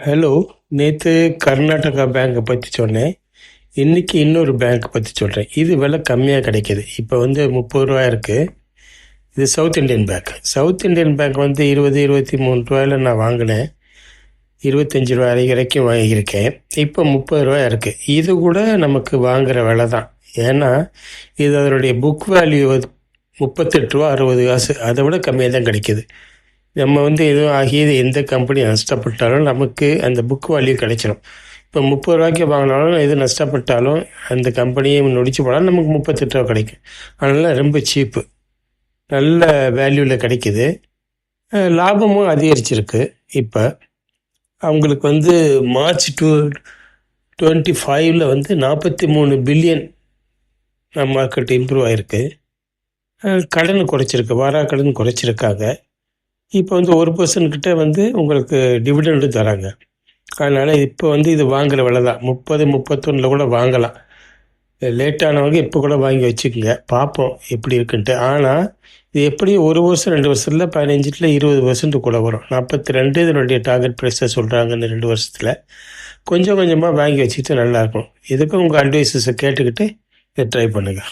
Hello. நேற்று கர்நாடகா பேங்கை பற்றி சொன்னேன். இன்றைக்கி இன்னொரு பேங்க் பற்றி சொல்கிறேன். இது விலை கம்மியாக கிடைக்கிது. இப்போ வந்து 30 ரூபா இருக்குது. இது south Indian bank. South Indian bank வந்து 23 ரூபாயில் நான் வாங்கினேன். 25 ரூபா வரைக்கும் வாங்கியிருக்கேன். இப்போ 30 ரூபா இருக்குது. இது கூட நமக்கு வாங்குகிற விலை தான். ஏன்னா இது அதனுடைய புக் வேல்யூ 38 ரூபா 60 காசு. அதை விட கம்மியாக தான் கிடைக்கிது. நம்ம வந்து எதுவும் ஆகி எந்த கம்பெனி நஷ்டப்பட்டாலும் நமக்கு அந்த புக் வேல்யூ கிடைச்சிடும். இப்போ 30 ரூபாய்க்கு வாங்கினாலும் எது நஷ்டப்பட்டாலும் அந்த கம்பெனியை நொடிச்சு போனாலும் நமக்கு 38 ரூபா கிடைக்கும். அதனால் ரொம்ப சீப்பு, நல்ல வேல்யூவில் கிடைக்கிது. லாபமும் அதிகரிச்சிருக்கு. இப்போ அவங்களுக்கு வந்து மார்ச் 2025 வந்து 43 பில்லியன் மார்க்கெட் இம்ப்ரூவ் ஆகிருக்கு. கடன் குறைச்சிருக்கு, வாராக்கடன் குறைச்சிருக்காங்க. இப்போ வந்து 1% கிட்ட வந்து உங்களுக்கு டிவிடெண்டும் தராங்க. அதனால் இப்போ வந்து இது வாங்குகிற விலை தான். 30-31 கூட வாங்கலாம். லேட்டானவங்க இப்போ கூட வாங்கி வச்சுக்கோங்க, பார்ப்போம் எப்படி இருக்குன்ட்டு. ஆனால் இது எப்படியும் 1 வருஷம் 2 வருஷத்தில் 15 20% கூட வரும். 42 இதனுடைய டார்கெட் ப்ரைஸை சொல்கிறாங்க. இந்த 2 வருஷத்தில் கொஞ்சம் கொஞ்சமாக வாங்கி வச்சுக்கிட்டு நல்லாயிருக்கும். இதுக்கும் உங்கள் அட்வைஸஸை கேட்டுக்கிட்டு இதை ட்ரை பண்ணுங்கள்.